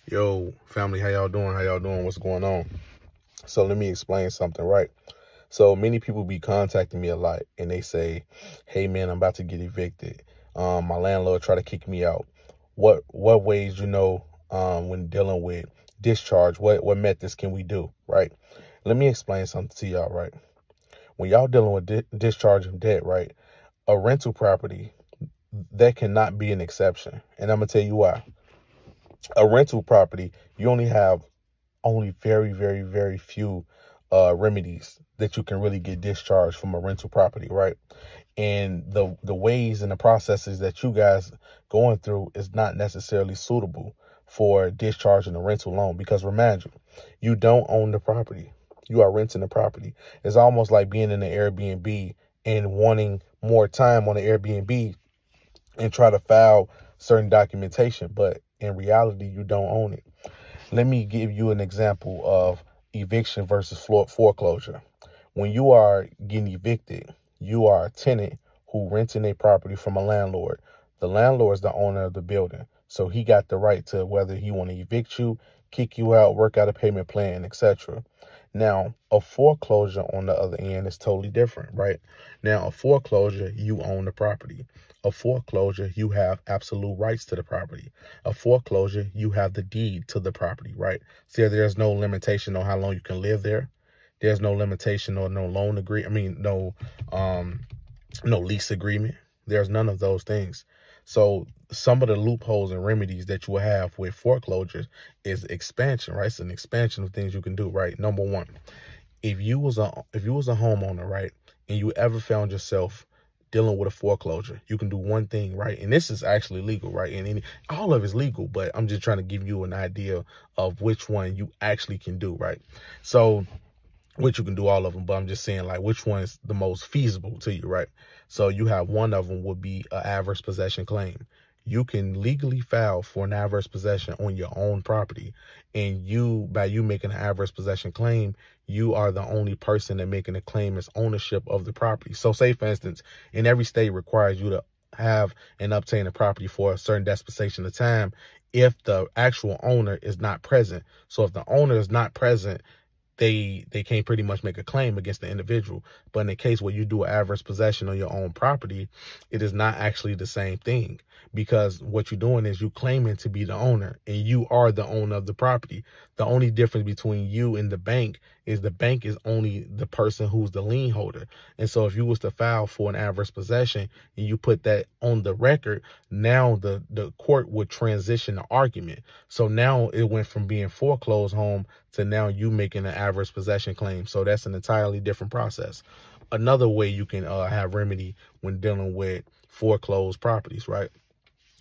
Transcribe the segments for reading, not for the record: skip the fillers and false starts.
Yo, family, how y'all doing? How y'all doing? What's going on? So let me explain something, right? So many people be contacting me a lot and they say, hey man, I'm about to get evicted. My landlord try to kick me out. What ways, when dealing with discharge, what methods can we do, right? Let me explain something to y'all, right? When y'all dealing with discharge of debt, right? A rental property, that cannot be an exception. And I'm gonna tell you why. A rental property, you only very, very, very few remedies that you can really get discharged from a rental property, right? And the ways and the processes that you guys going through is not necessarily suitable for discharging a rental loan, because imagine you don't own the property, you are renting the property. It's almost like being in an Airbnb and wanting more time on the Airbnb and try to file certain documentation, but in reality you don't own it. Let me give you an example of eviction versus foreclosure. When you are getting evicted, you are a tenant who renting a property from a landlord. The landlord is the owner of the building, so he got the right to whether he want to evict you, kick you out, work out a payment plan, etc. Now, a foreclosure on the other end is totally different, right? Now, a foreclosure, you own the property. A foreclosure, you have absolute rights to the property. A foreclosure, you have the deed to the property, right? So there's no limitation on how long you can live there. There's no limitation or no loan agree. I mean, no lease agreement. There's none of those things. So some of the loopholes and remedies that you will have with foreclosures is expansion, right? It's an expansion of things you can do, right? Number one, if you was a homeowner, right, and you ever found yourself dealing with a foreclosure, you can do one thing, right? And this is actually legal, right? And all of it's legal, but I'm just trying to give you an idea of which one you actually can do, right? So, which you can do all of them, but I'm just saying like which one is the most feasible to you, right? So you have one of them would be an adverse possession claim. You can legally file for an adverse possession on your own property, and by you making an adverse possession claim, you are the only person that making a claim as ownership of the property. So say for instance, in every state requires you to have and obtain a property for a certain dispensation of time if the actual owner is not present. So if the owner is not present, they can't pretty much make a claim against the individual. But in the case where you do an adverse possession on your own property, it is not actually the same thing, because what you're doing is you claiming to be the owner and you are the owner of the property. The only difference between you and the bank is only the person who's the lien holder. And so if you was to file for an adverse possession and you put that on the record, now the court would transition the argument. So now it went from being foreclosed home to now you making an adverse possession claim. So that's an entirely different process. Another way you can have remedy when dealing with foreclosed properties, right?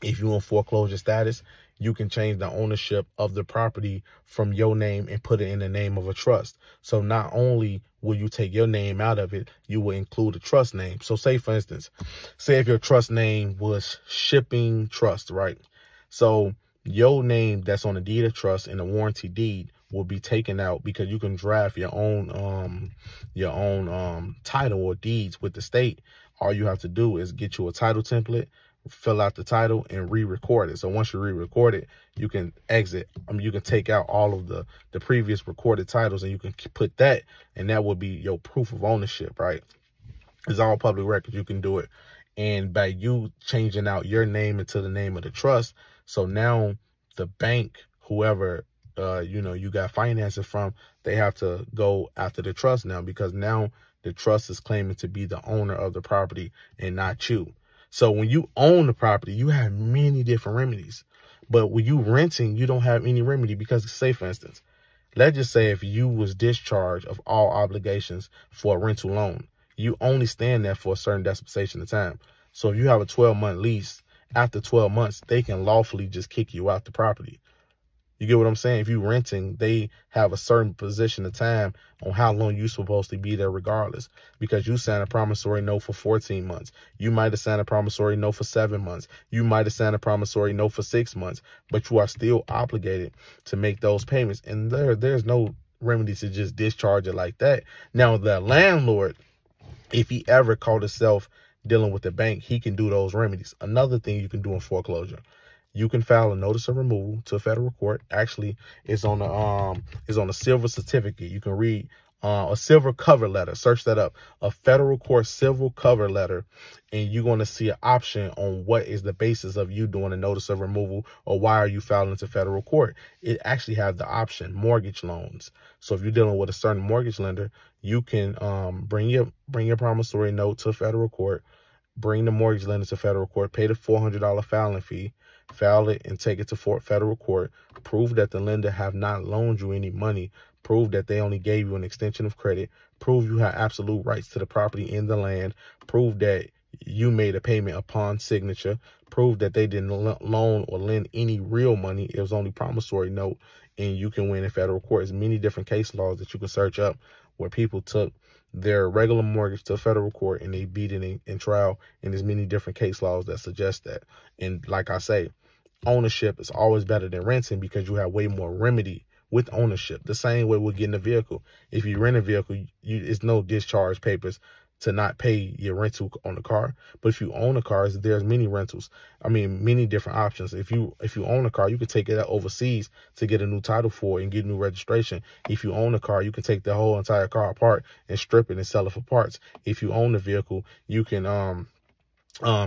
If you're in foreclosure status, you can change the ownership of the property from your name and put it in the name of a trust. So not only will you take your name out of it, you will include a trust name. So say, for instance, say if your trust name was Shipping Trust, right? So your name that's on the deed of trust and the warranty deed will be taken out, because you can draft your own title or deeds with the state. All you have to do is get you a title template, fill out the title, and re-record it. So once you re-record it, you can exit. You can take out all of the previous recorded titles and you can put that, and that will be your proof of ownership, right? It's all public records. You can do it. And by you changing out your name into the name of the trust, so now the bank, whoever you got financing from, they have to go after the trust now, because now the trust is claiming to be the owner of the property and not you. So when you own the property, you have many different remedies. But when you renting, you don't have any remedy, because say for instance, let's just say if you was discharged of all obligations for a rental loan, you only stand there for a certain dispensation of time. So if you have a 12-month lease, after 12 months, they can lawfully just kick you out the property. You get what I'm saying? If you're renting, they have a certain position of time on how long you're supposed to be there regardless, because you signed a promissory note for 14 months. You might have signed a promissory note for 7 months. You might have signed a promissory note for 6 months, but you are still obligated to make those payments. And there's no remedy to just discharge it like that. Now, the landlord, if he ever caught himself dealing with the bank, he can do those remedies. Another thing you can do in foreclosure, you can file a notice of removal to a federal court. Actually, it's on a silver certificate. You can read a silver cover letter. Search that up. A federal court civil cover letter, and you're going to see an option on what is the basis of you doing a notice of removal, or why are you filing to federal court. It actually has the option mortgage loans. So if you're dealing with a certain mortgage lender, you can bring your promissory note to federal court, bring the mortgage lender to federal court, pay the $400 filing fee, file it and take it to federal court, prove that the lender have not loaned you any money, prove that they only gave you an extension of credit, prove you have absolute rights to the property and the land, prove that you made a payment upon signature, prove that they didn't loan or lend any real money. It was only promissory note, and you can win in federal court. There's many different case laws that you can search up where people took their regular mortgage to federal court and they beat it in trial, and there's many different case laws that suggest that. And like I say, ownership is always better than renting because you have way more remedy with ownership. The same way with getting a vehicle. If you rent a vehicle, it's no discharge papers to not pay your rental on the car. But if you own a car, there's many rentals. I mean, many different options. If you own a car, you can take it overseas to get a new title for it and get new registration. If you own a car, you can take the whole entire car apart and strip it and sell it for parts. If you own the vehicle, you can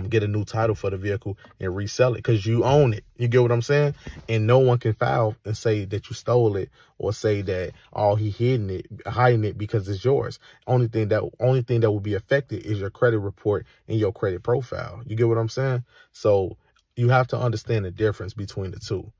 get a new title for the vehicle and resell it because you own it. You get what I'm saying? And no one can file and say that you stole it or say that he hiding it because it's yours. Only thing that will be affected is your credit report and your credit profile. You get what I'm saying? So you have to understand the difference between the two.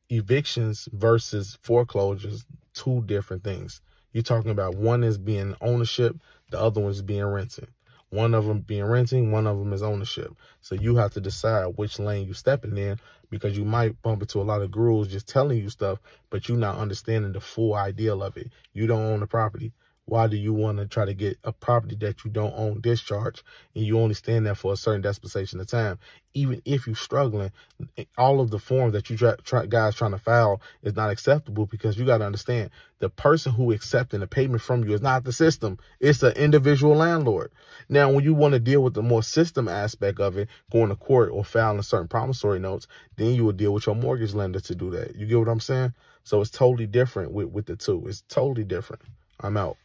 Evictions versus foreclosures, two different things. You're talking about one is being ownership, the other one is being rented. One of them being renting, one of them is ownership. So you have to decide which lane you're stepping in, because you might bump into a lot of gurus just telling you stuff, but you're not understanding the full ideal of it. You don't own the property. Why do you want to try to get a property that you don't own discharged, and you only stand there for a certain dispensation of time? Even if you're struggling, all of the forms that you guys trying to file is not acceptable, because you got to understand the person who accepting the payment from you is not the system. It's the individual landlord. Now, when you want to deal with the more system aspect of it, going to court or filing certain promissory notes, then you would deal with your mortgage lender to do that. You get what I'm saying? So it's totally different with the two. It's totally different. I'm out.